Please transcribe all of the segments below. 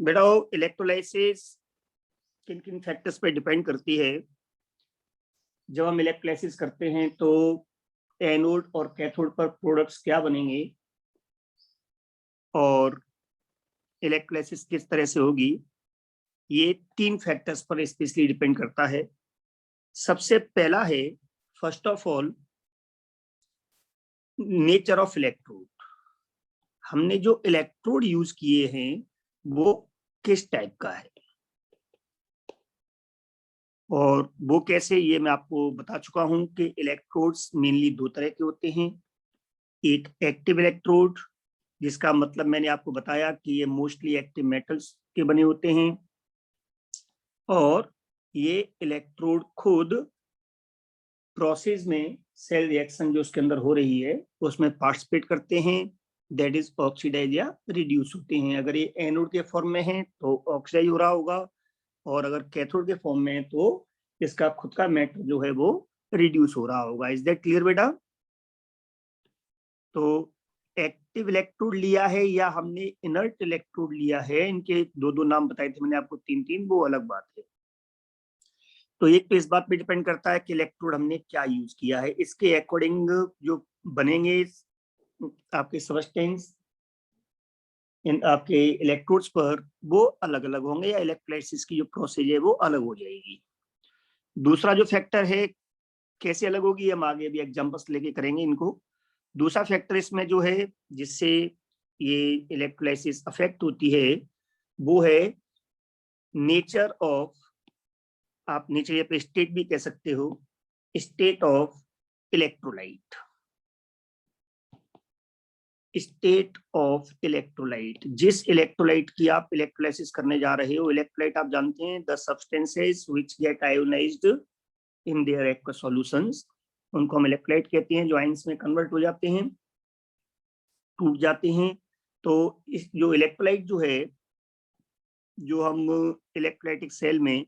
बेटा इलेक्ट्रोलाइसिस किन किन फैक्टर्स पे डिपेंड करती है। जब हम इलेक्ट्रोलाइसिस करते हैं तो एनोड और कैथोड पर प्रोडक्ट्स क्या बनेंगे और इलेक्ट्रोलाइसिस किस तरह से होगी, ये 3 फैक्टर्स पर स्पेशली डिपेंड करता है। सबसे पहला है first of all nature of electrode. हमने जो इलेक्ट्रोड यूज किए हैं वो किस टाइप का है और वो कैसे, ये मैं आपको बता चुका हूं कि इलेक्ट्रोड्स मेनली 2 तरह के होते हैं। एक एक्टिव इलेक्ट्रोड, जिसका मतलब मैंने आपको बताया कि ये मोस्टली एक्टिव मेटल्स के बने होते हैं और ये इलेक्ट्रोड खुद प्रोसेस में सेल रिएक्शन जो उसके अंदर हो रही है उसमें पार्टिसिपेट करते हैं, दैट इज ऑक्सीडाइज या रिड्यूस होते हैं। अगर ये एनोड के फॉर्म में है तो ऑक्सीडाइज हो रहा होगा और अगर कैथोड के फॉर्म में है तो इसका खुद का मेटल जो है वो रिड्यूस हो रहा होगा। इज दैट क्लियर बेटा? तो एक्टिव इलेक्ट्रोड लिया है या हमने इनर्ट इलेक्ट्रोड लिया है, इनके 2 नाम बताए थे मैंने आपको, 3 वो अलग बात है। तो एक तो इस बात पे डिपेंड करता है कि इलेक्ट्रोड हमने क्या यूज किया है, इसके अकॉर्डिंग जो बनेंगे आपके सब्सटेंस इन आपके इलेक्ट्रोड्स पर वो अलग अलग होंगे या इलेक्ट्रोलाइसिस की जो प्रोसेस है वो अलग हो जाएगी। दूसरा जो फैक्टर है कैसे अलग होगी, हम आगे भी एग्जांपल्स लेके करेंगे इनको। दूसरा फैक्टर इसमें जो है जिससे ये इलेक्ट्रोलाइसिस अफेक्ट होती है वो है नेचर ऑफ, आप नेचर या स्टेट भी कह सकते हो, state of electrolyte. State of electrolyte, जिस इलेक्ट्रोलाइट की आप इलेक्ट्रोलाइसिस करने जा रहे हो, इलेक्ट्रोलाइट आप जानते हैं the substances which get ionised in their aqueous solutions, उनको हम इलेक्ट्रोलाइट कहते हैं, जो आयंस में कन्वर्ट हो जाते हैं, टूट जाते हैं। तो इस जो इलेक्ट्रोलाइट जो है, जो हम इलेक्ट्रोलाइटिक सेल में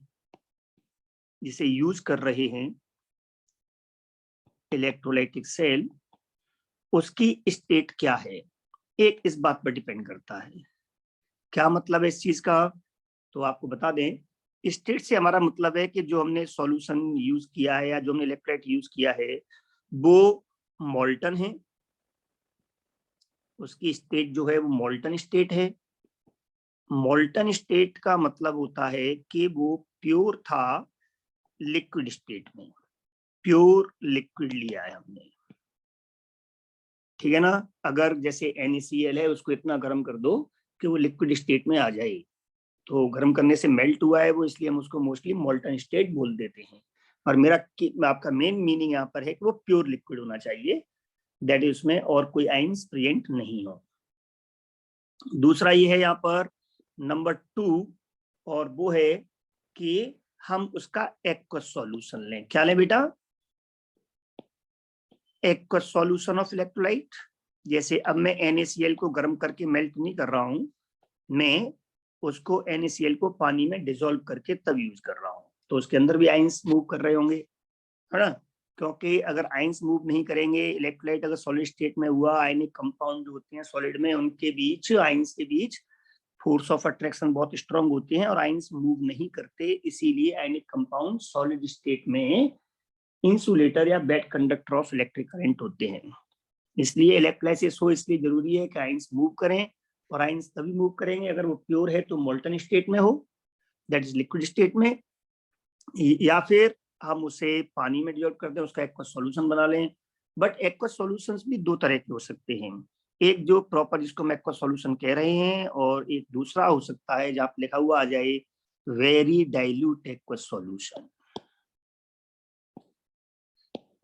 जिसे यूज कर रहे हैं, इलेक्ट्रोलाइटिक सेल, उसकी स्टेट क्या है, एक इस बात पर डिपेंड करता है। क्या मतलब है इस चीज का, तो आपको बता दें, स्टेट से हमारा मतलब है कि जो हमने सॉल्यूशन यूज किया है या जो हमने इलेक्ट्रोलाइट यूज किया है वो मोल्टन है, उसकी स्टेट जो है वो मोल्टन स्टेट है। मोल्टन स्टेट का मतलब होता है कि वो प्योर था लिक्विड स्टेट में, प्योर लिक्विड लिया है हमने, ठीक है ना। अगर जैसे NaCl है उसको इतना गर्म कर दो कि वो लिक्विड स्टेट में आ जाए, तो गर्म करने से मेल्ट हुआ है वो, इसलिए हम उसको मोस्टली मोल्टन स्टेट बोल देते हैं। और मेरा आपका मेन मीनिंग यहाँ पर है कि वो प्योर लिक्विड होना चाहिए, दैट इज उसमें और कोई आइंस प्रेजेंट नहीं हो। दूसरा ये है यहाँ पर नंबर 2, और वो है कि हम उसका एक्वस सॉल्यूशन लें। क्या लें बेटा? Aqueous solution of electrolyte. जैसे अब मैं NaCl को गर्म करके मेल्ट नहीं कर रहा हूं, मैं उसको NaCl को पानी में डिसॉल्व करके तब यूज कर रहा हूं, तो उसके अंदर भी आयंस मूव कर रहे होंगे, है ना। क्योंकि अगर आयंस मूव नहीं करेंगे, इलेक्ट्रोलाइट अगर सॉलिड स्टेट में हुआ, आयनिक कंपाउंड जो होते हैं सॉलिड में, उनके बीच आयंस के बीच फोर्स ऑफ अट्रैक्शन बहुत स्ट्रांग होते हैं और आयंस मूव नहीं करते, इसीलिए आयनिक कंपाउंड सॉलिड स्टेट में इंसुलेटर या bad conductor of electric current होते हैं। इसलिए इलेक्ट्रोलाइसिस हो इसलिए जरूरी है कि आयंस मूव करें, और आयंस तभी मूव करेंगे अगर वो प्योर है तो मोल्टन स्टेट में हो, दैट इज लिक्विड स्टेट में, या फिर हम उसे पानी में डिसॉल्व कर दें, उसका एक्वस सॉल्यूशन बना लें। बट एक्वस सॉल्यूशंस भी 2 तरह के हो सकते हैं, एक जो प्रॉपर जिसको हम एक्वस सॉल्यूशन कह रहे हैं, और एक दूसरा हो सकता है जहाँ लिखा हुआ आ जाए वेरी डाइल्यूट एक्वस सॉल्यूशन।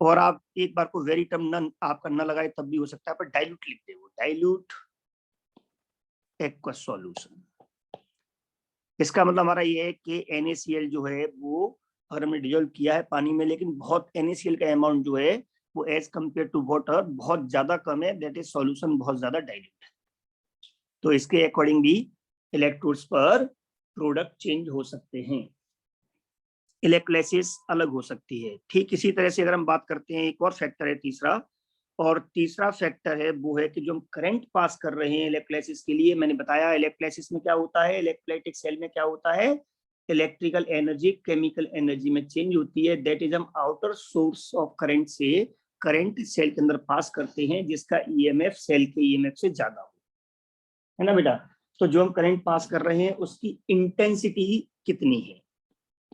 और आप एक बार को वेरी टर्म न आपका न लगाए तब भी हो सकता है, पर डाइल्यूट लिख दे, वो डाइल्यूट एक्वस सॉल्यूशन। इसका मतलब हमारा ये है कि NaCl जो है वो अगर हमने डिजोल्व किया है पानी में, लेकिन बहुत NaCl का अमाउंट जो है वो एज कंपेयर टू वाटर बहुत ज्यादा कम है, दैट इज सॉल्यूशन बहुत ज्यादा डाइल्यूट है, तो इसके अकॉर्डिंग भी इलेक्ट्रोड्स पर प्रोडक्ट चेंज हो सकते हैं, इलेक्ट्रोलाइसिस अलग हो सकती है। ठीक इसी तरह से अगर हम बात करते हैं, एक और फैक्टर है तीसरा, और तीसरा फैक्टर है वो है कि जो हम करंट पास कर रहे हैं इलेक्ट्रोलाइसिस के लिए, मैंने बताया इलेक्ट्रोलाइसिस में क्या होता है, इलेक्ट्रोलाइटिक सेल में क्या होता है, इलेक्ट्रिकल एनर्जी केमिकल एनर्जी में चेंज होती है। दैट इज हम आउटर सोर्स ऑफ करंट से करंट सेल के अंदर पास करते हैं जिसका ईएमएफ सेल के ईएमएफ से ज्यादा हो, है ना बेटा। तो जो हम करंट पास कर रहे हैं उसकी इंटेंसिटी कितनी है,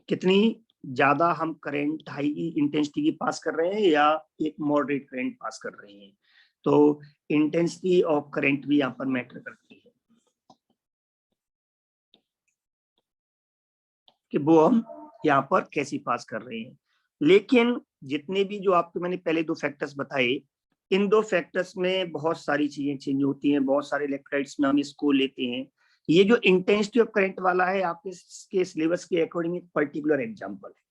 कितनी ज्यादा हम करंट हाई इंटेंसिटी की पास कर रहे हैं या एक मॉडरेट करंट पास कर रहे हैं, तो इंटेंसिटी ऑफ करंट भी यहाँ पर मैटर करती है कि वो हम यहाँ पर कैसी पास कर रहे हैं। लेकिन जितने भी जो आपको मैंने पहले दो फैक्टर्स बताए, इन दो फैक्टर्स में बहुत सारी चीजें चेंज होती हैं, बहुत सारे इलेक्ट्रोलाइट्स में हम इसको लेते हैं। ये जो इंटेंसिटी ऑफ करंट वाला है आपके सिलेबस के अकॉर्डिंग एक पर्टिकुलर एग्जांपल है,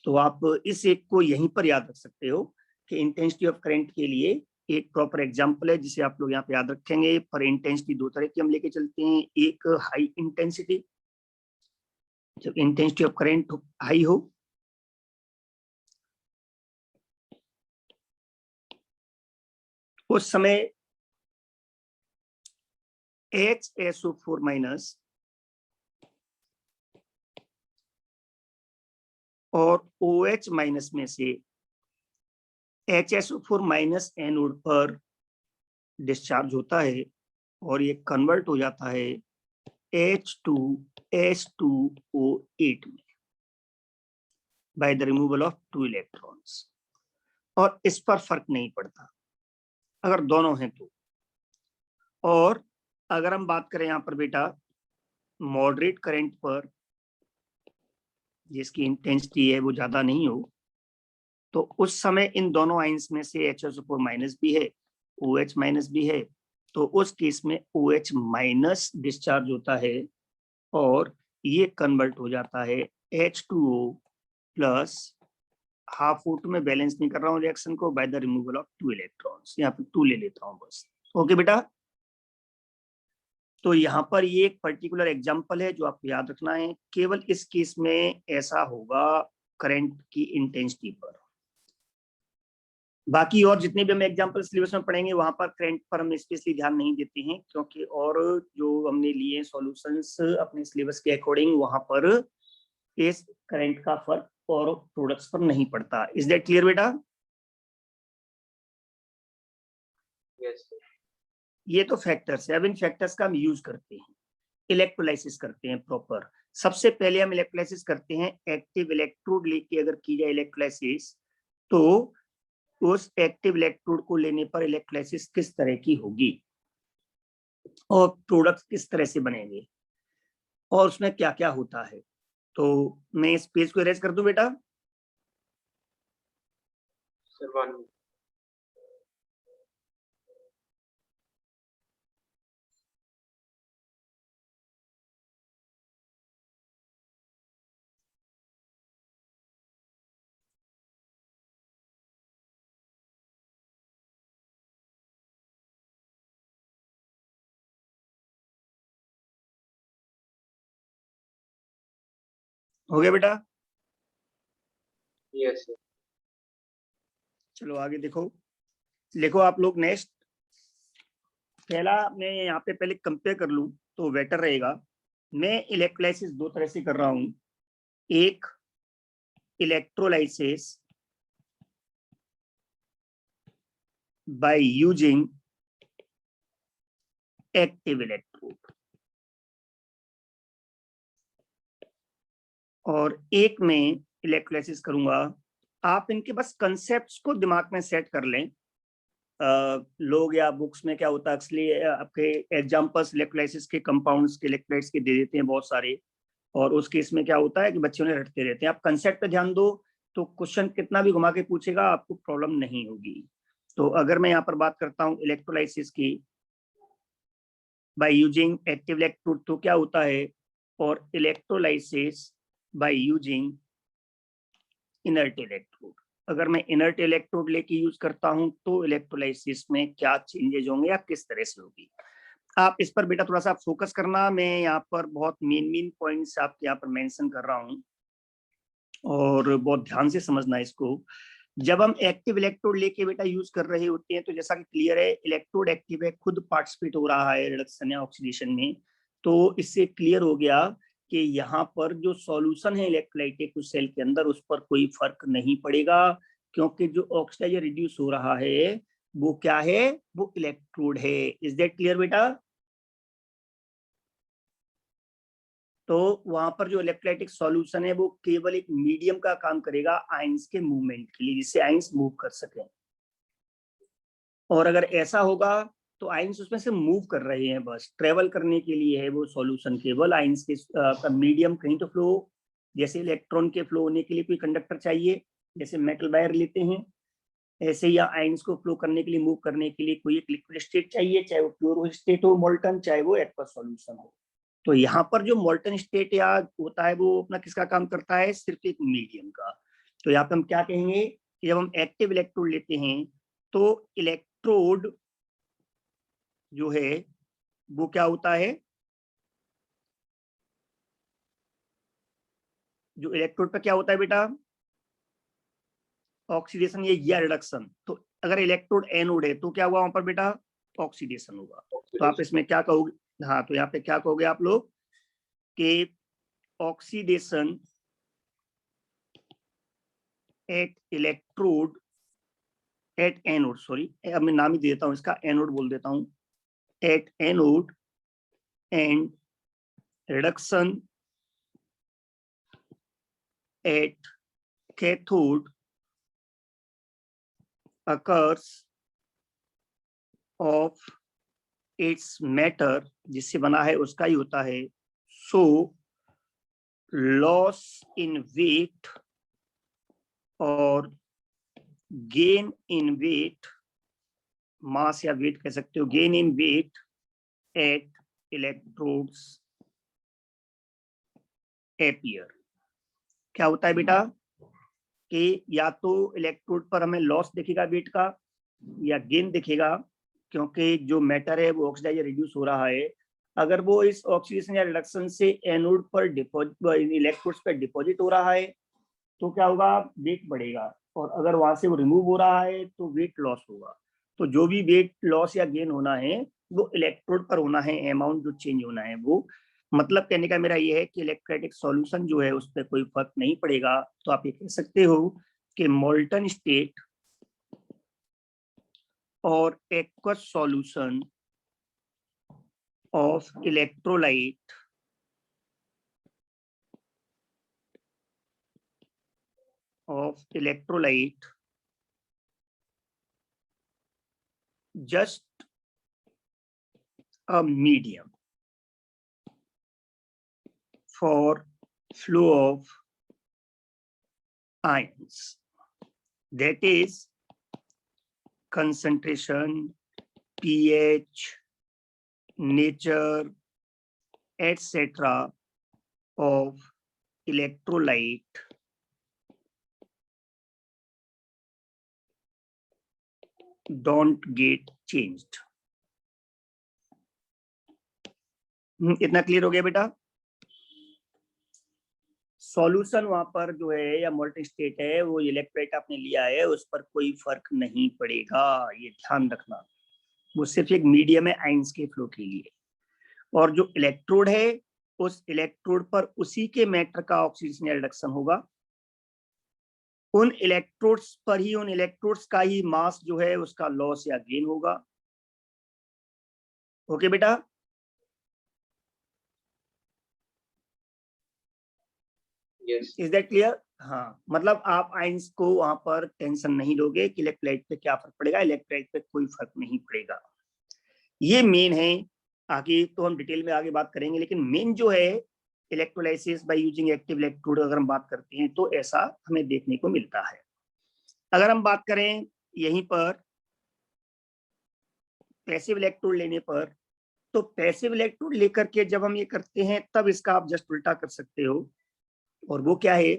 तो आप इस एक को यहीं पर याद रख सकते हो कि इंटेंसिटी ऑफ करंट के लिए एक प्रॉपर एग्जांपल है जिसे आप लोग यहाँ पे याद रखेंगे। पर इंटेंसिटी दो तरह की हम लेके चलते हैं, एक हाई इंटेंसिटी, जब इंटेंसिटी ऑफ करंट हाई हो उस समय HSO4 माइनस और OH माइनस में से HSO4 माइनस एनोड पर डिस्चार्ज होता है और ये कन्वर्ट हो जाता है H2S2O8 में by the removal of 2 electrons. और इस पर फर्क नहीं पड़ता अगर दोनों हैं तो। और अगर हम बात करें यहाँ पर बेटा मॉडरेट करंट पर जिसकी इंटेंसिटी है वो ज्यादा नहीं हो, तो उस समय इन दोनों आइंस में से HSO4 माइनस भी है, OH माइनस भी है, तो उस केस में OH माइनस डिस्चार्ज होता है और ये कन्वर्ट हो जाता है H2O प्लस हाफ O2 में बैलेंस नहीं कर रहा हूँ रिएक्शन को by the removal of 2 electrons, यहाँ पे 2 ले लेता हूँ बस। ओके बेटा, तो यहाँ पर ये एक पर्टिकुलर एग्जांपल है जो आपको याद रखना है, केवल इस केस में ऐसा होगा करंट की इंटेंसिटी पर। बाकी और जितने भी हम एग्जांपल सिलेबस में पढ़ेंगे वहां पर करंट पर हम स्पेशली ध्यान नहीं देते हैं क्योंकि और जो हमने लिए सॉल्यूशंस अपने सिलेबस के अकॉर्डिंग वहां पर इस करंट का फर्क और प्रोडक्ट्स पर नहीं पड़ता। इज दैट क्लियर बेटा? यस। ये तो फैक्टर्स है। अब इन फैक्टर्स का हम यूज करते हैं, इलेक्ट्रोलाइसिस करते हैं प्रॉपर। सबसे पहले हम इलेक्ट्रोलाइसिस करते हैं एक्टिव इलेक्ट्रोड लेके अगर की जाए इलेक्ट्रोलाइसिस, तो उस एक्टिव इलेक्ट्रोड को लेने पर इलेक्ट्रोलाइसिस किस तरह की होगी और प्रोडक्ट किस तरह से बनेंगे और उसमें क्या क्या होता है। तो मैं इस पेज को इरेज कर दूं बेटा? सर हो गया बेटा? Yes sir. चलो आगे देखो, लिखो आप लोग नेक्स्ट। पहला मैं यहाँ पे पहले कंपेयर कर लूं तो बेटर रहेगा। मैं इलेक्ट्रोलाइसिस दो तरह से कर रहा हूं, एक electrolysis by using active electrode और एक में इलेक्ट्रोलाइसिस करूंगा। आप इनके बस कंसेप्ट्स को दिमाग में सेट कर लें। लोग या बुक्स में क्या होता है एक्चुअली आपके एग्जांपल्स इलेक्ट्रोलाइसिस के कंपाउंड्स के इलेक्ट्रोलाइट्स के दे देते हैं बहुत सारे, और उस केस में क्या होता है कि बच्चों ने रटते रहते हैं। आप कंसेप्ट पे ध्यान दो तो क्वेश्चन कितना भी घुमा के पूछेगा आपको प्रॉब्लम नहीं होगी। तो अगर मैं यहाँ पर बात करता हूँ इलेक्ट्रोलाइसिस की बाय यूजिंग एक्टिव इलेक्ट्रोड तो क्या होता है, और electrolysis by using inert electrode, अगर मैं इनर्ट इलेक्ट्रोड लेके यूज करता हूं तो इलेक्ट्रोलाइसिस में क्या चेंजेस होंगे या किस तरह से होगी। आप इस पर बेटा थोड़ा सा फोकस करना। मैं यहाँ पर बहुत मेन पॉइंट्स आपके यहाँ पर मेंशन कर रहा हूँ और बहुत ध्यान से समझना इसको। जब हम एक्टिव इलेक्ट्रोड लेके बेटा यूज कर रहे होते हैं तो जैसा कि क्लियर है, इलेक्ट्रोड एक्टिव है, खुद पार्टिसिपेट हो रहा है रिडक्शन या ऑक्सीडेशन में, तो इससे क्लियर हो गया कि यहाँ पर जो सॉल्यूशन है इलेक्ट्रोलाइट उस सेल के अंदर, उस पर कोई फर्क नहीं पड़ेगा, क्योंकि जो ऑक्सीडाइज रिड्यूस हो रहा है वो क्या है, वो इलेक्ट्रोड है। इज दैट क्लियर बेटा? तो वहां पर जो इलेक्ट्रोलाइटिक सॉल्यूशन है वो केवल एक मीडियम का काम करेगा आयंस के मूवमेंट के लिए, जिससे आयंस मूव कर सके। और अगर ऐसा होगा तो आयंस उसमें से मूव कर रहे हैं, बस ट्रेवल करने के लिए है वो सॉल्यूशन केवल। आयंस के मीडियम कहीं तो फ्लो, जैसे इलेक्ट्रॉन के फ्लो होने के लिए कोई कंडक्टर चाहिए, जैसे मेटल वायर लेते हैं, ऐसे ही आयंस को फ्लो करने के लिए, मूव करने के लिए कोई एक लिक्विड स्टेट चाहिए, चाहे वो प्योर स्टेट हो मोल्टन, चाहे वो एक्वस सॉल्यूशन हो। तो यहाँ पर जो मोल्टन स्टेट या होता है वो अपना किसका काम करता है, सिर्फ एक मीडियम का। तो यहाँ पे हम क्या कहेंगे कि जब हम एक्टिव इलेक्ट्रोड लेते हैं तो इलेक्ट्रोड जो है वो क्या होता है, जो इलेक्ट्रोड पे क्या होता है बेटा, ऑक्सीडेशन या रिडक्शन। तो अगर इलेक्ट्रोड एनोड है तो क्या हुआ वहां पर बेटा, ऑक्सीडेशन होगा। तो आप इसमें क्या कहोगे, हाँ तो यहाँ पे क्या कहोगे आप लोग कि oxidation at electrode at anode, sorry अब मैं नाम ही देता हूं इसका, एनोड बोल देता हूं, at anode and reduction at cathode occurs of its matter, जिससे बना है उसका ही होता है। सो लॉस इन वेट और गेन इन वेट, मास या वेट कह सकते हो, gain in weight at electrodes appear. क्या होता है बेटा कि या तो इलेक्ट्रोड पर हमें लॉस दिखेगा वेट का, या गेन दिखेगा, क्योंकि जो मैटर है वो ऑक्सीडाइज रिड्यूस हो रहा है। अगर वो इस ऑक्सीडेशन या रिडक्शन से एनोड पर डिपॉजिट, इलेक्ट्रोड्स पर डिपॉजिट हो रहा है तो क्या होगा, वेट बढ़ेगा, और अगर वहां से वो रिमूव हो रहा है तो वेट लॉस होगा। तो जो भी वेट लॉस या गेन होना है वो इलेक्ट्रोड पर होना है, अमाउंट जो चेंज होना है वो। मतलब कहने का मेरा ये है कि इलेक्ट्रोलाइटिक सॉल्यूशन जो है उस पर कोई फर्क नहीं पड़ेगा। तो आप ये कह सकते हो कि मोल्टन स्टेट और aqueous solution of electrolyte just a medium for flow of ions, that is concentration, pH, nature, etc. of electrolyte don't get changed. इतना क्लियर हो गया बेटा? सॉल्यूशन वहां पर जो है या मोल्टन स्टेट है, वो इलेक्ट्रोलाइट आपने लिया है उस पर कोई फर्क नहीं पड़ेगा, ये ध्यान रखना। वो सिर्फ एक मीडियम है आयंस के फ्लो के लिए। और जो इलेक्ट्रोड है उस इलेक्ट्रोड पर उसी के मैटर का ऑक्सीडेशन या रिडक्शन होगा, उन इलेक्ट्रोड्स पर ही, उन इलेक्ट्रोड्स का ही मास जो है उसका लॉस या गेन होगा। ओके बेटा? Is that clear? हाँ, मतलब आप आयंस को वहां पर टेंशन नहीं लोगे कि इलेक्ट्रोलाइट पे क्या फर्क पड़ेगा, इलेक्ट्रोलाइट पे कोई फर्क नहीं पड़ेगा। ये मेन है, आगे तो हम डिटेल में आगे बात करेंगे, लेकिन मेन जो है electrolysis by using active electrode अगर हम बात करते हैं तो ऐसा हमें देखने को मिलता है। अगर हम बात करें यहीं पर पैसिव इलेक्ट्रोड लेने पर, तो पैसिव इलेक्ट्रोड लेकर के जब हम ये करते हैं तब इसका आप जस्ट उल्टा कर सकते हो, और वो क्या है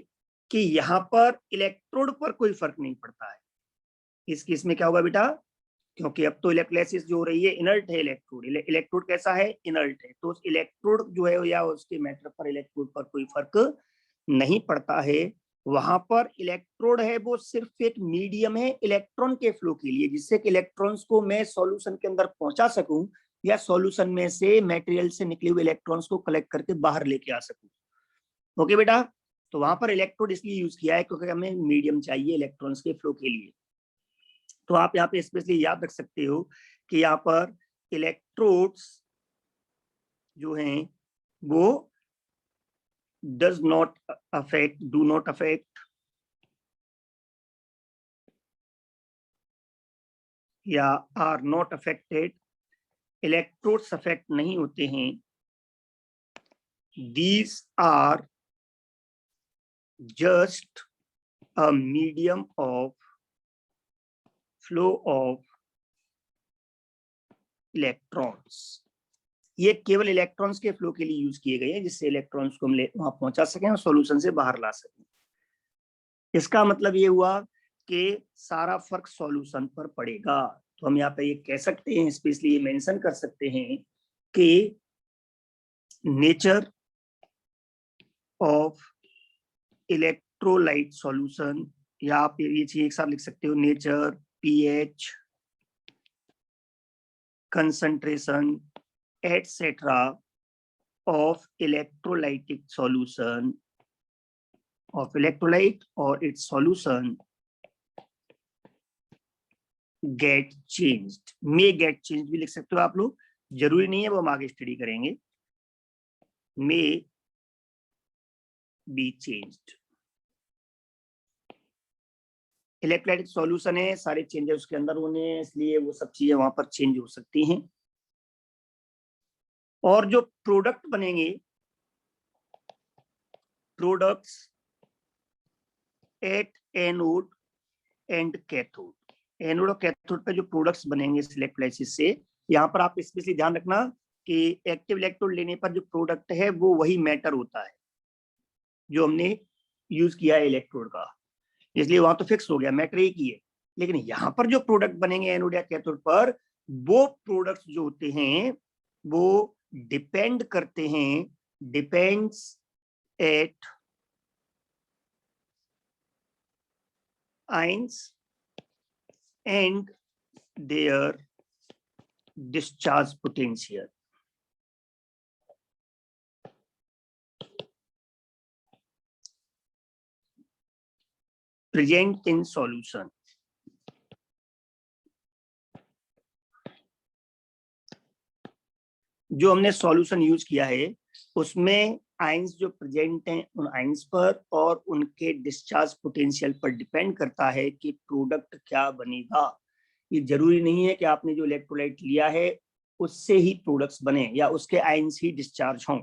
कि यहाँ पर इलेक्ट्रोड पर कोई फर्क नहीं पड़ता है। इस केस में क्या होगा बेटा, क्योंकि अब तो इलेक्ट्रोलाइसिस जो हो रही है इनर्ट है इलेक्ट्रोड, इलेक्ट्रोड कैसा है, इनर्ट है, तो इलेक्ट्रोड जो है या उसके मैटर पर इलेक्ट्रोड पर कोई फर्क नहीं पड़ता है। वहां पर इलेक्ट्रोड है वो सिर्फ एक मीडियम है इलेक्ट्रॉन के फ्लो के लिए, जिससे कि इलेक्ट्रॉन्स को मैं सॉल्यूशन के अंदर पहुंचा सकूं या सॉल्यूशन में से मटेरियल से निकले हुए इलेक्ट्रॉन्स को कलेक्ट करके बाहर लेके आ सकूं। ओके बेटा, तो वहां पर इलेक्ट्रोड इसलिए यूज किया है क्योंकि हमें मीडियम चाहिए इलेक्ट्रॉन्स के फ्लो के लिए। तो आप यहाँ पे स्पेशली याद रख सकते हो कि यहाँ पर इलेक्ट्रोड्स जो हैं वो do not affect या are not affected, electrodes affect नहीं होते हैं। These are just a medium of flow of electrons. ये केवल इलेक्ट्रॉन्स के फ्लो के लिए यूज किए गए हैं, जिससे इलेक्ट्रॉन्स को हम वहां पहुंचा सकें और सॉल्यूशन से बाहर ला सकें। इसका मतलब ये हुआ कि सारा फर्क सॉल्यूशन पर पड़ेगा। तो हम यहाँ पे ये कह सकते हैं, स्पेशली ये मेंशन कर सकते हैं कि नेचर ऑफ इलेक्ट्रोलाइट सॉल्यूशन, या आप ये चीज एक साथ लिख सकते हो, nature, pH, concentration etcetera of electrolytic solution of electrolyte or its solution get changed, may get changed भी लिख सकते हो आप लोग, जरूरी नहीं है, वो हम आगे स्टडी करेंगे। may be changed, electrolytic solution है, सारे चेंजेस उसके अंदर होने हैं, इसलिए वो सब चीजें वहां पर चेंज हो सकती हैं। और जो प्रोडक्ट बनेंगे, products at anode and cathode, anode और कैथोड पे जो प्रोडक्ट्स बनेंगे इस इलेक्ट्रोलाइसिस से, यहाँ पर आप स्पेशली ध्यान रखना कि एक्टिव इलेक्ट्रोड लेने पर जो प्रोडक्ट है वो वही मैटर होता है जो हमने यूज किया है इलेक्ट्रोड का, इसलिए वहां तो फिक्स हो गया, मैटर एक ही है। लेकिन यहाँ पर जो प्रोडक्ट बनेंगे एनोड या कैथोड पर, वो प्रोडक्ट्स जो होते हैं वो डिपेंड करते हैं, depends at ions and their discharge potential. Present in solution. जो हमने सॉल्यूशन यूज किया है उसमें आयंस जो प्रेजेंट हैं उन आयंस पर और उनके डिस्चार्ज पोटेंशियल पर डिपेंड करता है कि प्रोडक्ट क्या बनेगा। ये जरूरी नहीं है कि आपने जो इलेक्ट्रोलाइट लिया है उससे ही प्रोडक्ट्स बने या उसके आयंस ही डिस्चार्ज हों,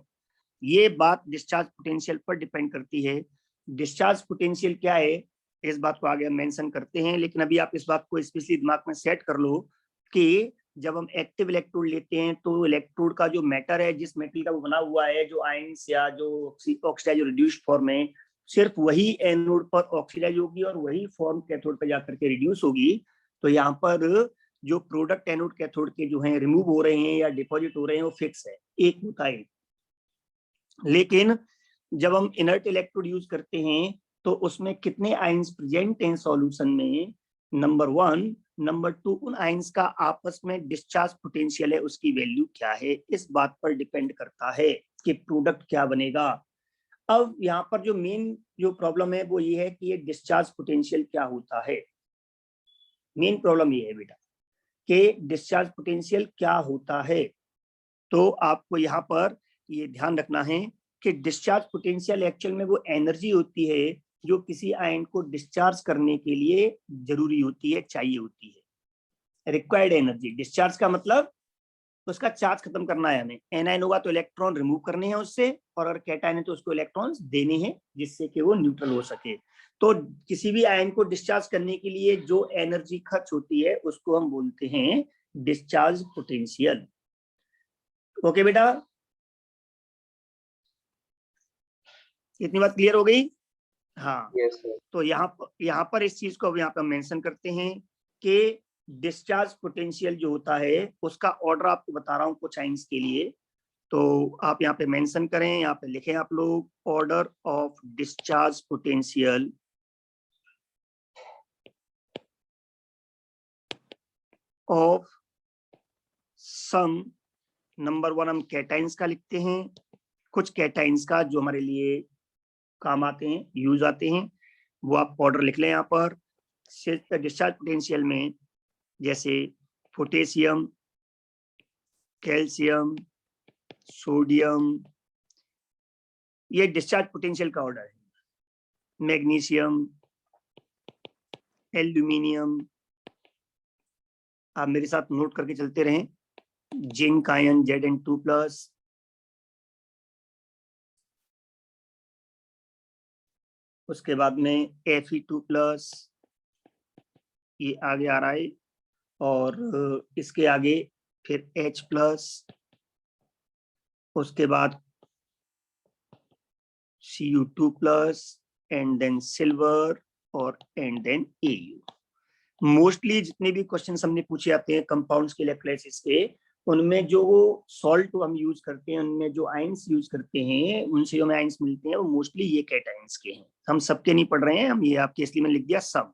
ये बात डिस्चार्ज पोटेंशियल पर डिपेंड करती है। डिस्चार्ज पोटेंशियल क्या है इस बात को आगे हम मेंशन करते हैं, लेकिन अभी आप इस बात को स्पेशली दिमाग में सेट कर लो कि जब हम एक्टिव इलेक्ट्रोड लेते हैं तो इलेक्ट्रोड का जो मैटर है, जिस मेटेरियल का वो बना हुआ है, जो आयंस या जो ऑक्सीडाइज रिड्यूस्ड फॉर्म है, सिर्फ वही एनोड पर ऑक्सीडाइज होगी और वही फॉर्म कैथोड पर जाकर के रिड्यूस होगी। तो यहाँ पर जो प्रोडक्ट एनोड कैथोड के जो हैं रिमूव हो रहे हैं या डिपॉजिट हो रहे हैं वो फिक्स है, एक होता है। लेकिन जब हम इनर्ट इलेक्ट्रोड यूज करते हैं तो उसमें कितने आयंस प्रेजेंट हैं सॉल्यूशन में, नंबर 1, नंबर 2 उन आयंस का आपस में डिस्चार्ज पोटेंशियल है उसकी वैल्यू क्या है, इस बात पर डिपेंड करता है कि प्रोडक्ट क्या बनेगा। अब यहाँ पर जो मेन जो प्रॉब्लम है वो ये है कि ये डिस्चार्ज पोटेंशियल क्या होता है। मेन प्रॉब्लम ये है बेटा कि डिस्चार्ज पोटेंशियल क्या होता है। तो आपको यहाँ पर ये ध्यान रखना है कि डिस्चार्ज पोटेंशियल एक्चुअल में वो एनर्जी होती है जो किसी आयन को डिस्चार्ज करने के लिए जरूरी होती है, चाहिए होती है, रिक्वायर्ड एनर्जी। डिस्चार्ज का मतलब उसका चार्ज खत्म करना है हमें, एनायन होगा तो इलेक्ट्रॉन रिमूव करने हैं उससे, और अगर कैटायन है तो उसको इलेक्ट्रॉन्स देने हैं जिससे कि वो न्यूट्रल हो सके। तो किसी भी आयन को डिस्चार्ज करने के लिए जो एनर्जी खर्च होती है उसको हम बोलते हैं डिस्चार्ज पोटेंशियल। ओके बेटा, इतनी बात क्लियर हो गई? हाँ Yes, sir. तो यहाँ पर इस चीज को यहाँ पर मेंशन करते हैं कि डिस्चार्ज पोटेंशियल जो होता है उसका ऑर्डर आपको बता रहा हूँ कुछ आयंस के लिए। तो आप यहाँ पे मेंशन करें, यहाँ पे लिखें आप लोग order of discharge potential of some, number 1 हम कैटाइंस का लिखते हैं, कुछ कैटाइंस का जो हमारे लिए काम आते हैं, यूज आते हैं, वो आप ऑर्डर लिख लें यहाँ पर। डिस्चार्ज पोटेंशियल में जैसे पोटेशियम, कैल्शियम, सोडियम, ये डिस्चार्ज पोटेंशियल का ऑर्डर है। मैग्नीशियम, एल्यूमिनियम, आप मेरे साथ नोट करके चलते रहें। जिंक आयन Zn2+, उसके बाद में Fe2+, ये आगे आ रहा है, और इसके आगे फिर H+, उसके बाद Cu2+, एंड देन सिल्वर, और एंड देन Au। मोस्टली जितने भी क्वेश्चन हमने पूछे जाते हैं कंपाउंड्स के इलेक्ट्रोलाइसिस के, उनमें जो सॉल्ट हम यूज करते हैं, उनमें जो आयंस यूज करते हैं, उनसे जो हमें आयंस मिलते हैं वो मोस्टली ये कैटायंस के हैं। हम सबके नहीं पढ़ रहे हैं, हम ये आपके इसलिए मैंने लिख दिया सब।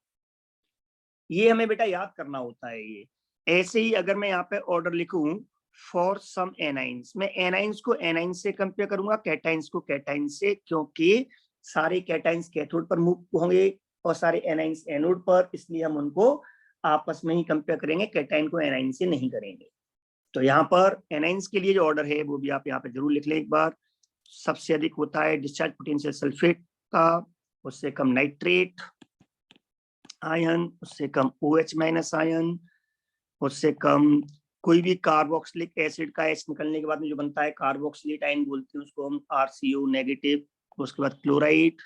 ये हमें बेटा याद करना होता है। ये ऐसे ही अगर मैं यहाँ पे ऑर्डर लिखूं फॉर सम एनाइंस, मैं एनाइंस को एनाइंस से कंपेयर करूंगा, कैटाइंस को कैटाइंस से, क्योंकि सारे कैटाइंस कैथोड पर मूव होंगे और सारे एनाइंस एनोड पर, इसलिए हम उनको आपस में ही कंपेयर करेंगे, कैटाइन को एनाइन से नहीं करेंगे। तो यहाँ पर एनाइंस के लिए जो ऑर्डर है वो भी आप यहाँ पे जरूर लिख लें एक बार। सबसे अधिक होता है डिस्चार्ज पोटेंशियल सल्फेट का, उससे कम नाइट्रेट आयन, उससे कम OH- आयन, उससे कम कोई भी कार्बोक्सिलिक एसिड का H निकलने के बाद में जो बनता है कार्बोक्सिलेट आयन बोलते हैं उसको हम RCO नेगेटिव, उसके बाद क्लोराइड,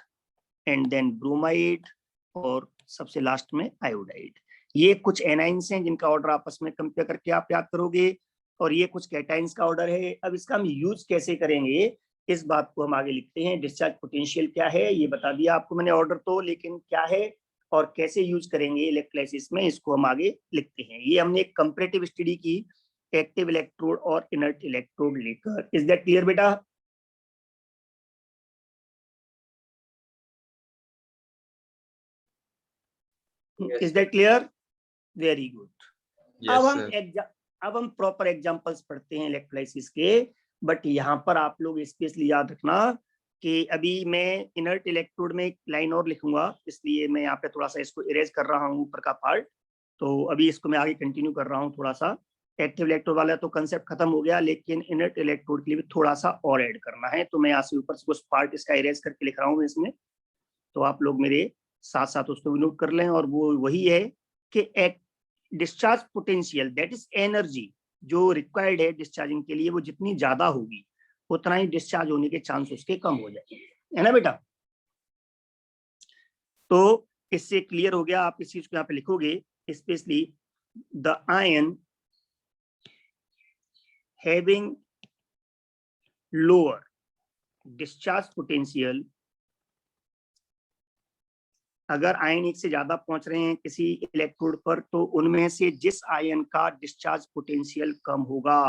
एंड देन ब्रोमाइड, और सबसे लास्ट में आयोडाइड। ये कुछ एनाइंस हैं जिनका ऑर्डर आपस में कंपेयर करके आप याद करोगे, और ये कुछ कैटाइंस का ऑर्डर है। अब इसका हम यूज कैसे करेंगे, इस बात को हम आगे लिखते हैं। डिस्चार्ज पोटेंशियल क्या है ये बता दिया आपको मैंने ऑर्डर तो, लेकिन क्या है और कैसे यूज करेंगे इलेक्ट्रोलाइसिस में, इसको हम आगे लिखते हैं। ये हमने एक कंपैरेटिव स्टडी की एक्टिव इलेक्ट्रोड और इनर्ट इलेक्ट्रोड लेकर। इज दैट क्लियर बेटा? Is that clear? Very good. अब हम प्रॉपर एग्जांपल्स पढ़ते हैं इलेक्ट्रोलाइसिस के, बट यहाँ पर आप लोग स्पेशली याद रखना कि अभी मैं इनर्ट इलेक्ट्रोड में एक लाइन और लिखूंगा, इसलिए मैं यहाँ पे थोड़ा सा इसको इरेज कर रहा हूँ ऊपर का पार्ट। तो अभी इसको मैं आगे कंटिन्यू कर रहा हूँ थोड़ा सा। एक्टिव इलेक्ट्रोड वाला तो कंसेप्ट खत्म हो गया, लेकिन इनर्ट इलेक्ट्रोड के लिए भी थोड़ा सा और ऐड करना है, तो मैं यहाँ से ऊपर से कुछ पार्ट इसका इरेज करके लिख रहा हूँ इसमें। तो आप लोग मेरे साथ साथ उसको भी नोट कर लें, और वो वही है कि discharge potential that is energy जो रिक्वायर्ड है डिस्चार्जिंग के लिए, वो जितनी ज्यादा होगी उतना ही डिस्चार्ज होने के चांस उसके कम हो जाएंगे, है ना बेटा? तो इससे क्लियर हो गया। आप इस चीज को यहाँ पे लिखोगे, specially the ion having lower discharge potential, अगर आयन एक से ज्यादा पहुंच रहे हैं किसी इलेक्ट्रोड पर, तो उनमें से जिस आयन का डिस्चार्ज पोटेंशियल कम होगा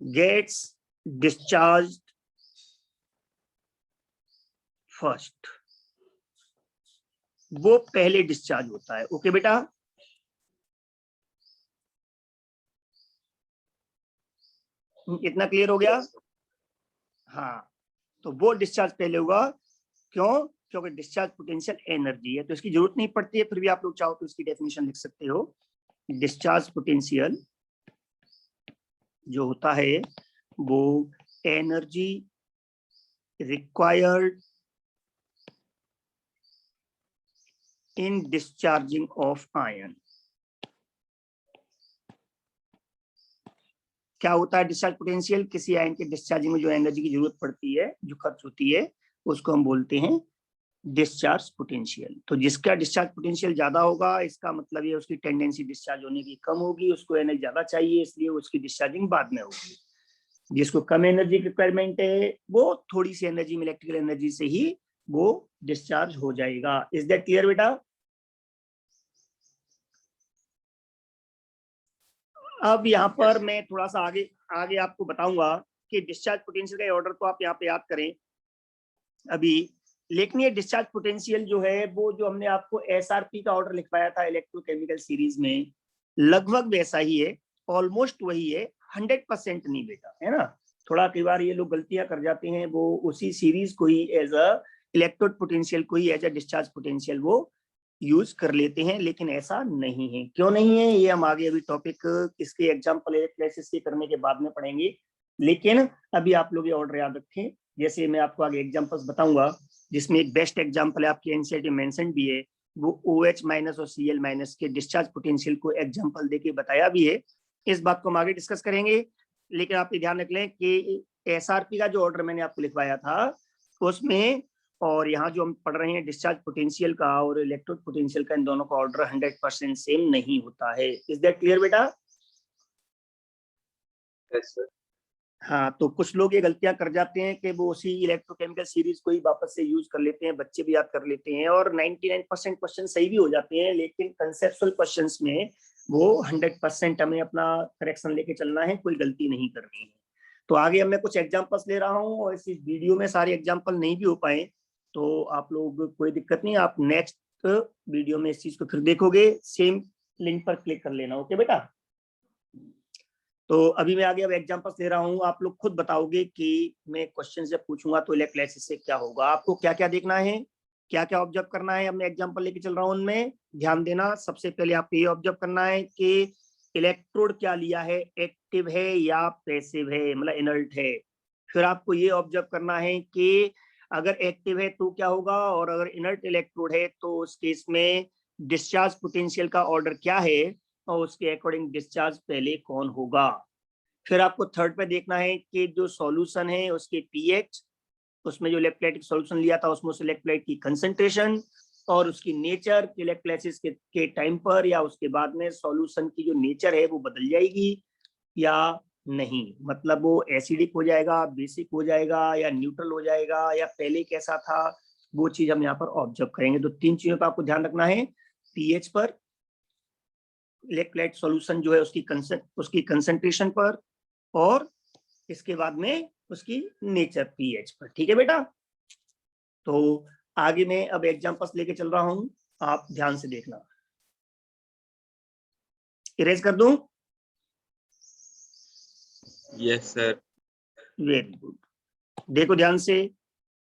गेट्स डिस्चार्ज फर्स्ट, वो पहले डिस्चार्ज होता है। ओके बेटा? इतना क्लियर हो गया? हाँ, तो वो डिस्चार्ज पहले होगा। क्यों? क्योंकि डिस्चार्ज पोटेंशियल एनर्जी है, तो इसकी जरूरत नहीं पड़ती है, फिर भी आप लोग चाहो तो इसकी डेफिनेशन लिख सकते हो। डिस्चार्ज पोटेंशियल जो होता है वो energy required in discharging of ion. क्या होता है डिस्चार्ज पोटेंशियल? किसी आयन के डिस्चार्जिंग में जो एनर्जी की जरूरत पड़ती है, जो खर्च होती है, उसको हम बोलते हैं डिस्चार्ज पोटेंशियल। तो जिसका डिस्चार्ज पोटेंशियल ज्यादा होगा, इसका मतलब ये उसकी टेंडेंसी डिस्चार्ज होने की कम होगी, उसको एनर्जी ज्यादा चाहिए, इसलिए उसकी डिस्चार्जिंग बाद में होगी। जिसको कम एनर्जी की रिक्वायरमेंट है, वो थोड़ी सी एनर्जी में, इलेक्ट्रिकल एनर्जी से ही वो डिस्चार्ज हो जाएगा। इज दैट क्लियर बेटा? अब यहाँ पर मैं थोड़ा सा आगे आगे आपको बताऊंगा कि डिस्चार्ज पोटेंशियल का ऑर्डर तो आप यहाँ पे याद करें अभी, लेकिन ये डिस्चार्ज पोटेंशियल जो है वो जो हमने आपको एसआरपी का ऑर्डर लिखवाया था इलेक्ट्रोकेमिकल सीरीज में, लगभग वैसा ही है, ऑलमोस्ट वही है, 100% नहीं बेटा, है ना। थोड़ा कई बार ये लोग गलतियां कर जाते हैं, वो उसी सीरीज को ही एज अ इलेक्ट्रोड पोटेंशियल को ही एज अ डिस्चार्ज पोटेंशियल वो यूज कर लेते हैं, लेकिन ऐसा नहीं है। क्यों नहीं है ये हम आगे अभी टॉपिक इसके एग्जाम्पल इलेक्ट्रोलाइसिस के करने के बाद में पढ़ेंगे, लेकिन अभी आप लोग ये ऑर्डर याद रखें। जैसे मैं आपको आगे एग्जाम्पल्स बताऊंगा, जिसमें एक बेस्ट एग्जाम्पल है आपकी एनसीईआरटी मेंशन भी है, वो OH- और Cl- के डिस्चार्ज पोटेंशियल को एग्जाम्पल देके बताया भी है। इस बात को हम आगे डिस्कस करेंगे, लेकिन आप ये ध्यान रख लें कि एसआरपी का जो ऑर्डर मैंने आपको लिखवाया था उसमें, और यहाँ जो हम पढ़ रहे हैं डिस्चार्ज पोटेंशियल का और इलेक्ट्रोड पोटेंशियल का, इन दोनों का ऑर्डर 100% सेम नहीं होता है। इज दैट क्लियर बेटा? Yes, sir. हाँ, तो कुछ लोग ये गलतियां कर जाते हैं कि वो उसी इलेक्ट्रोकेमिकल सीरीज को ही वापस से यूज कर लेते हैं, बच्चे भी याद कर लेते हैं, और 99% क्वेश्चन सही भी हो जाते हैं, लेकिन कंसेप्चुअल क्वेश्चंस में वो 100% हमें अपना करेक्शन लेके चलना है, कोई गलती नहीं करनी है। तो आगे अब मैं कुछ एग्जाम्पल्स ले रहा हूँ, और इस वीडियो में सारे एग्जाम्पल नहीं भी हो पाए तो आप लोग कोई दिक्कत नहीं, आप नेक्स्ट वीडियो में इस चीज को फिर देखोगे, सेम लिंक पर क्लिक कर लेना। ओके बेटा? तो अभी मैं आगे अब एग्जांपल्स ले रहा हूँ, आप लोग खुद बताओगे कि मैं क्वेश्चन जब पूछूंगा तो इलेक्ट्रोलाइसिस से क्या होगा, आपको क्या क्या देखना है, क्या क्या ऑब्जर्व करना है। अब मैं एग्जांपल लेके चल रहा हूँ, उनमें ध्यान देना। सबसे पहले आपको ये ऑब्जर्व करना है कि इलेक्ट्रोड क्या लिया है, एक्टिव है या पैसिव है, मतलब इनर्ट है। फिर आपको ये ऑब्जर्व करना है कि अगर एक्टिव है तो क्या होगा, और अगर इनर्ट इलेक्ट्रोड है तो उस केस में डिस्चार्ज पोटेंशियल का ऑर्डर क्या है, और उसके अकॉर्डिंग डिस्चार्ज पहले कौन होगा। फिर आपको थर्ड पे देखना है कि जो सॉल्यूशन है उसके पीएच, उसमें जो इलेक्ट्रोलाइटिक सॉल्यूशन लिया था उसमें उस इलेक्ट्रोलाइट की कंसंट्रेशन और उसकी नेचर, इलेक्ट्रोलाइसिस के टाइम पर या उसके बाद में सॉल्यूशन की जो नेचर है वो बदल जाएगी या नहीं, मतलब वो एसिडिक हो जाएगा, बेसिक हो जाएगा, या न्यूट्रल हो जाएगा, या पहले कैसा था, वो चीज हम यहाँ पर ऑब्जर्व करेंगे। तो तीन चीजों पर आपको ध्यान रखना है, पीएच पर, इलेक्ट्रोलाइट सॉल्यूशन जो है उसकी कंसंट्रेशन पर, और इसके बाद में उसकी नेचर पीएच पर। ठीक है बेटा? तो आगे मैं अब एग्जांपल्स लेके चल रहा हूं, आप ध्यान से देखना। इरेज कर दूं? Yes, sir. वेरी गुड, देखो ध्यान से।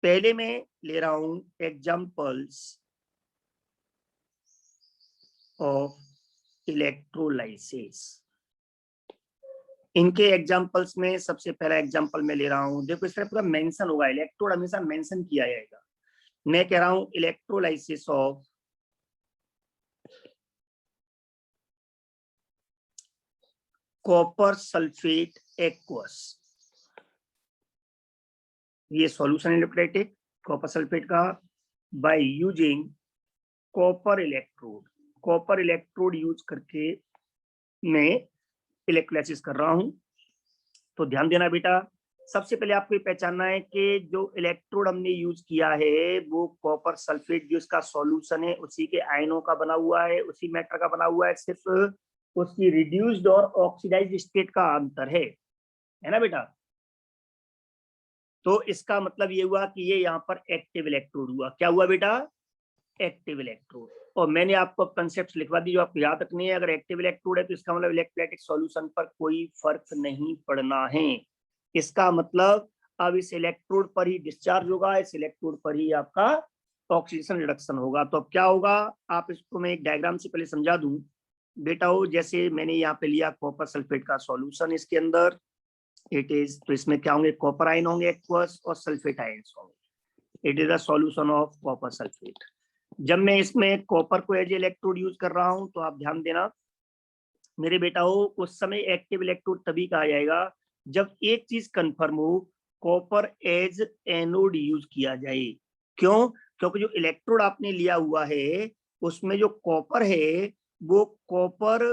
पहले मैं ले रहा हूं एग्जांपल्स ऑफ इलेक्ट्रोलाइसिस। इनके एग्जांपल्स में सबसे पहला एग्जांपल मैं ले रहा हूं, देखो इस तरह पूरा मेंशन होगा, इलेक्ट्रोड हमेशा मेंशन किया जाएगा। मैं कह रहा हूं electrolysis of copper sulphate aqueous. ये सॉल्यूशन इलेक्ट्रोलाइटिक कॉपर सल्फेट का by using copper electrode. Copper electrode use करके मैं इलेक्ट्रोलाइसिस कर रहा हूं। तो ध्यान देना बेटा, सबसे पहले आपको ये पहचानना है कि जो इलेक्ट्रोड हमने यूज किया है वो कॉपर सल्फेट, जो इसका सॉल्यूशन है उसी के आयनों का बना हुआ है, उसी मैटर का बना हुआ है, सिर्फ उसकी रिड्यूस्ड और ऑक्सीडाइज्ड स्टेट का अंतर है ना बेटा। तो इसका मतलब ये हुआ कि ये यहाँ पर एक्टिव इलेक्ट्रोड हुआ। क्या हुआ बेटा? Active electrode. और मैंने आपको कंसेप्ट लिखवा दी जो आपको याद रखनी है। अगर एक्टिव इलेक्ट्रोड है तो इसका मतलब इलेक्ट्रोलाइटिक सॉल्यूशन पर कोई फर्क नहीं पड़ना है। इसका मतलब अब इस इलेक्ट्रोड पर ही डिस्चार्ज होगा, इस इलेक्ट्रोड पर ही आपका ऑक्सीडेशन रिडक्शन होगा। तो अब क्या होगा, आप इसको मैं एक डायग्राम से पहले समझा दूं बेटा। हो जैसे मैंने यहाँ पे लिया कॉपर सल्फेट का सॉल्यूशन, इसके अंदर इट इज, तो इसमें क्या होंगे, कॉपर आयन होंगे एक्वस और सल्फेट आयन्स होंगे। It is a solution of copper sulphate. जब मैं इसमें कॉपर को एज इलेक्ट्रोड यूज कर रहा हूं तो आप ध्यान देना मेरे बेटा हो, उस समय एक्टिव इलेक्ट्रोड तभी कहा जाएगा जब एक चीज कंफर्म हो, कॉपर एज एनोड यूज किया जाए। क्यों? क्योंकि जो इलेक्ट्रोड आपने लिया हुआ है उसमें जो कॉपर है वो कॉपर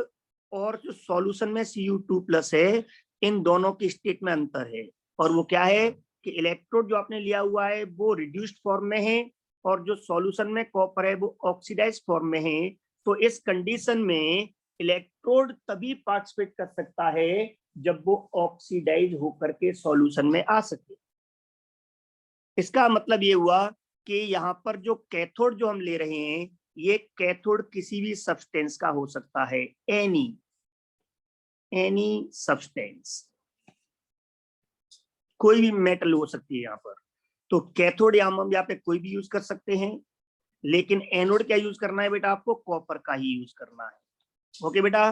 और जो सॉल्यूशन में Cu2+ है, इन दोनों की स्टेट में अंतर है। और वो क्या है कि इलेक्ट्रोड जो आपने लिया हुआ है वो रिड्यूस्ड फॉर्म में है, और जो सॉल्यूशन में कॉपर है वो ऑक्सीडाइज्ड फॉर्म में है। तो इस कंडीशन में इलेक्ट्रोड तभी पार्टिसिपेट कर सकता है जब वो ऑक्सीडाइज होकर के सॉल्यूशन में आ सके। इसका मतलब ये हुआ कि यहाँ पर जो कैथोड जो हम ले रहे हैं, ये कैथोड किसी भी सब्सटेंस का हो सकता है, एनी सब्सटेंस, कोई भी मेटल हो सकती है यहाँ पर। तो कैथोड हम यहाँ पे कोई भी यूज कर सकते हैं, लेकिन एनोड क्या यूज करना है बेटा, आपको कॉपर का ही यूज करना है। ओके बेटा।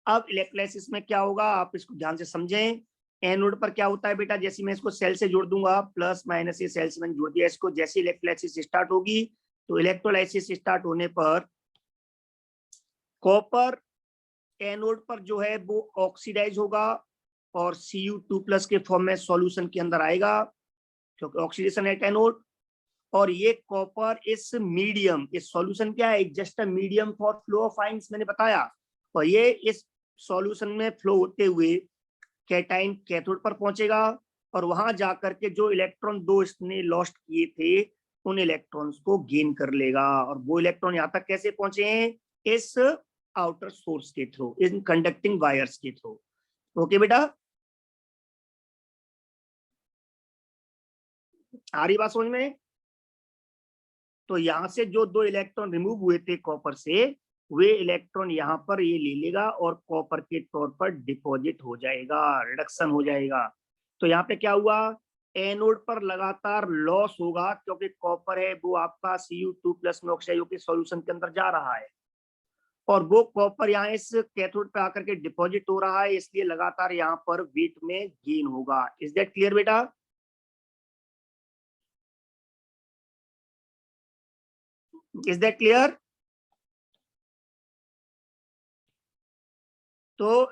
अब इलेक्ट्रोलाइसिस में क्या होगा, आप इसको ध्यान से समझें। एनोड पर क्या होता है बेटा, जैसे मैं इसको सेल से जोड़ दूंगा, प्लस माइनस ये सेल से मैंने जोड़ दिया इसको, जैसे इलेक्ट्रोलाइसिस स्टार्ट होगी तो इलेक्ट्रोलाइसिस स्टार्ट होने पर कॉपर एनोड पर जो है वो ऑक्सीडाइज होगा और Cu2+ के फॉर्म में सॉल्यूशन के अंदर आएगा, क्योंकि ऑक्सीडेशन एट एनोड। और ये कॉपर इस मीडियम, इस सॉल्यूशन क्या है, just a medium for flow of ions, मैंने बताया। और ये इस सॉल्यूशन में फ्लो होते हुए कैटाइन कैथोड पर पहुंचेगा और वहां जाकर के जो इलेक्ट्रॉन दो इसने लॉस्ट किए थे उन इलेक्ट्रॉन्स को गेन कर लेगा। और वो इलेक्ट्रॉन यहाँ तक कैसे पहुंचे हैं, इस आउटर सोर्स के थ्रू, इन कंडक्टिंग वायर्स के थ्रू। ओके बेटा, आ रही बात समझ में? तो यहां से जो दो इलेक्ट्रॉन रिमूव हुए थे कॉपर से, वे इलेक्ट्रॉन यहाँ पर ये ले लेगा और कॉपर के तौर पर डिपॉजिट हो जाएगा, रिडक्शन हो जाएगा। तो यहाँ पे क्या हुआ, एनोड पर लगातार लॉस होगा, क्योंकि कॉपर है वो आपका Cu2+ में ऑक्साइड होकर सॉल्यूशन के अंदर जा रहा है और वो कॉपर यहाँ इस कैथोड पे आकर के डिपॉजिट हो रहा है, इसलिए लगातार यहाँ पर वेट में गेन होगा। इज दैट क्लियर बेटा? Is that clear? तो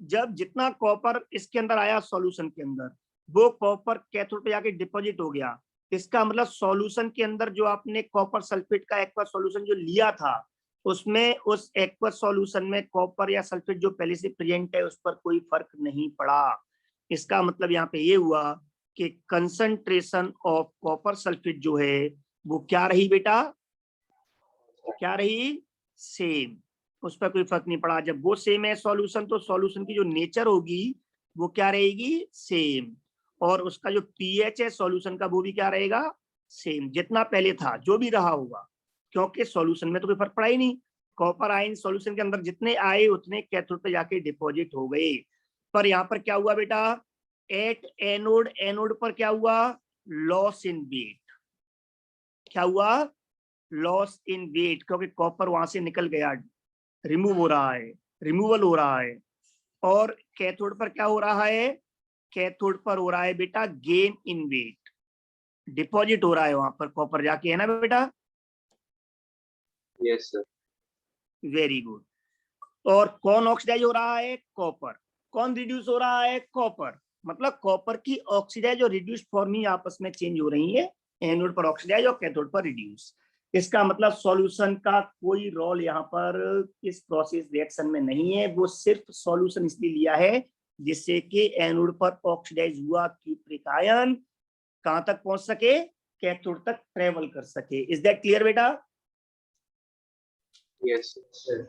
जब जितना कॉपर इसके अंदर आया सॉल्यूशन के अंदर, वो कॉपर कैथोड पे जाके डिपॉजिट हो गया। इसका मतलब सॉल्यूशन के अंदर जो आपने कॉपर सल्फेट का एक्वस सॉल्यूशन जो लिया था, उसमें उस एक्वस सॉल्यूशन में कॉपर या सल्फेट जो पहले से प्रेजेंट है उस पर कोई फर्क नहीं पड़ा। इसका मतलब यहाँ पे ये हुआ कि कंसंट्रेशन ऑफ कॉपर सल्फेट जो है वो क्या रही बेटा, क्या रही, सेम, उस पर कोई फर्क नहीं पड़ा। जब वो सेम है सॉल्यूशन, तो सॉल्यूशन की जो नेचर होगी वो क्या रहेगी, सेम। और उसका जो पीएच है सॉल्यूशन का वो भी क्या रहेगा, सेम, जितना पहले था जो भी रहा होगा, क्योंकि सॉल्यूशन में तो कोई फर्क पड़ा ही नहीं। कॉपर आयन सॉल्यूशन के अंदर जितने आए उतने कैथोड पे जाके डिपॉजिट हो गए। पर यहाँ पर क्या हुआ बेटा, एट एनोड, एनोड पर क्या हुआ, लॉस इन वेट। क्या हुआ, लॉस इन वेट, क्योंकि कॉपर वहां से निकल गया, रिमूव हो रहा है, रिमूवल हो रहा है। और कैथोड पर क्या हो रहा है, कैथोड पर हो रहा है बेटा गेन इन वेट, डिपॉजिट हो रहा है वहां पर कॉपर जाके, है ना बेटा? Yes sir. Very good. और कौन ऑक्सीडाइज हो रहा है, कॉपर। कौन रिड्यूस हो रहा है, कॉपर। मतलब कॉपर की ऑक्सीडाइज और रिड्यूस फॉर्म ही आपस में चेंज हो रही है, एनोड पर ऑक्सीडाइज और कैथोड पर रिड्यूस। इसका मतलब सॉल्यूशन का कोई रोल यहाँ पर इस प्रोसेस रिएक्शन में नहीं है, वो सिर्फ सॉल्यूशन इसलिए लिया है जिससे कि एनोड पर ऑक्सीडाइज हुआ क्यूप्रिक आयन कहां तक पहुंच सके, कैथोड तक ट्रेवल कर सके। इज दैट क्लियर बेटा? Yes sir.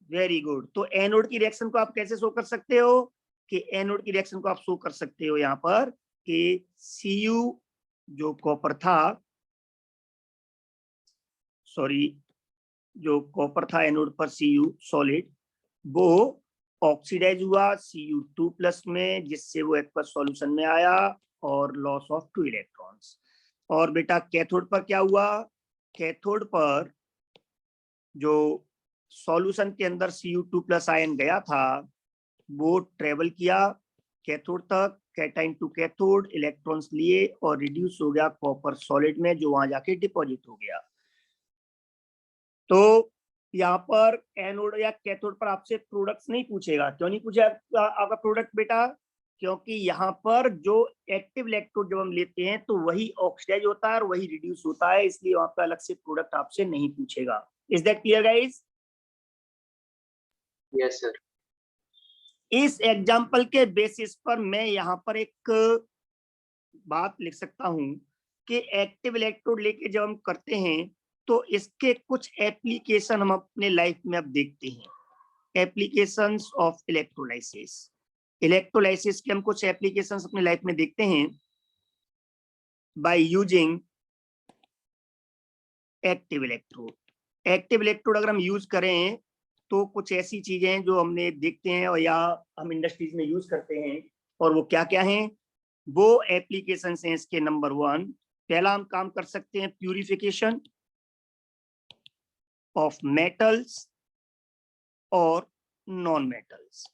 Very good. तो एनोड की रिएक्शन को आप कैसे शो कर सकते हो, कि एनोड की रिएक्शन को आप शो कर सकते हो यहाँ पर कि Cu जो कॉपर था, सॉरी, जो कॉपर था एनोड पर Cu सॉलिड, वो ऑक्सीडाइज हुआ Cu2+ में, जिससे वो एक्वस सॉल्यूशन में आया और लॉस ऑफ 2 इलेक्ट्रॉन्स। और बेटा कैथोड पर क्या हुआ, कैथोड पर जो सॉल्यूशन के अंदर Cu2+ आयन गया था वो ट्रेवल किया कैथोड तक, कैटाइन टू कैथोड, इलेक्ट्रॉन्स लिए और रिड्यूस हो गया कॉपर सॉलिड में, जो वहां जाके डिपॉजिट हो गया। तो यहाँ पर एनोड या कैथोड पर आपसे प्रोडक्ट्स नहीं पूछेगा। क्यों नहीं पूछेगा आपका प्रोडक्ट बेटा, क्योंकि यहाँ पर जो एक्टिव इलेक्ट्रोड जब हम लेते हैं तो वही ऑक्सीडाइज होता है और वही रिड्यूस होता है, इसलिए वहां पर अलग से प्रोडक्ट आपसे नहीं पूछेगा। Is that clear guys? Yes sir. इस एग्जाम्पल के बेसिस पर मैं यहाँ पर एक बात लिख सकता हूं कि एक्टिव इलेक्ट्रोड लेके जब हम करते हैं तो इसके कुछ एप्लीकेशन हम अपने लाइफ में अब देखते हैं। Applications of electrolysis. इलेक्ट्रोलाइसिस के हम कुछ एप्लीकेशंस अपनी लाइफ में देखते हैं by using active electrode. Active electrode अगर हम यूज करें तो कुछ ऐसी चीजें हैं जो हमने देखते हैं और या हम इंडस्ट्रीज में यूज करते हैं, और वो क्या क्या हैं, वो एप्लीकेशन हैं इसके। नंबर 1, पहला हम काम कर सकते हैं प्यूरिफिकेशन ऑफ मेटल्स और नॉन मेटल्स।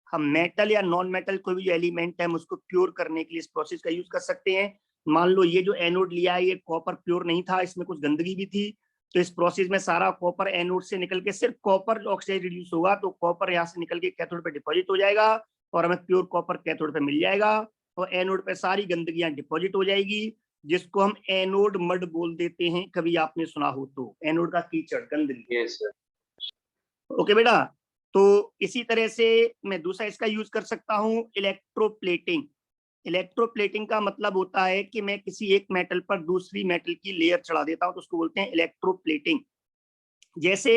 हम मेटल या नॉन मेटल कोई भी एलिमेंट है हम उसको प्योर करने के लिए इस प्रोसेस का यूज कर सकते हैं। मान लो ये जो एनोड लिया है ये कॉपर प्योर नहीं था, इसमें कुछ गंदगी भी थी, तो इस प्रोसेस में सारा कॉपर एनोड से निकल के सिर्फ कॉपर ऑक्साइड रिड्यूस होगा, तो कॉपर यहाँ से निकल के कैथोड पे डिपॉजिट हो जाएगा और हमें प्योर कॉपर कैथोड पे मिल जाएगा, और एनोड पे सारी गंदगियां डिपॉजिट हो जाएगी, जिसको हम एनोड मड बोल देते हैं। कभी आपने सुना हो तो, एनोड का कीचड़, गंदगी। Yes sir. ओके बेटा, तो इसी तरह से मैं दूसरा इसका यूज कर सकता हूँ इलेक्ट्रोप्लेटिंग। इलेक्ट्रोप्लेटिंग का मतलब होता है कि मैं किसी एक मेटल पर दूसरी मेटल की लेयर चढ़ा देता हूँ, तो उसको बोलते हैं इलेक्ट्रोप्लेटिंग। जैसे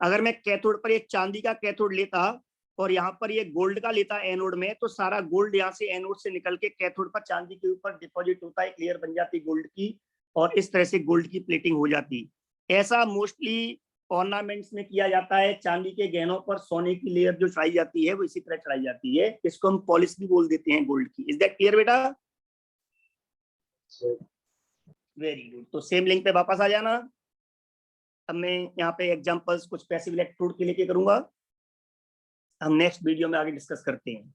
अगर मैं कैथोड पर एक चांदी का कैथोड लेता और यहाँ पर ये गोल्ड का लेता एनोड में, तो सारा गोल्ड यहाँ से एनोड से निकल के कैथोड पर चांदी के ऊपर डिपॉजिट होता है, एक लेयर बन जाती गोल्ड की, और इस तरह से गोल्ड की प्लेटिंग हो जाती। ऐसा मोस्टली ऑर्नामेंट्स में किया जाता है, चांदी के गहनों पर सोने की लेयर जो चढ़ाई जाती है वो इसी तरह चढ़ाई जाती है, इसको हम पॉलिश भी बोल देते हैं गोल्ड की। इज दैट क्लियर बेटा? Very good. तो सेम लिंक पे वापस आ जाना। अब मैं यहाँ पे एग्जांपल्स कुछ पैसिव इलेक्ट्रोड के लेके करूंगा, हम नेक्स्ट वीडियो में आगे डिस्कस करते हैं।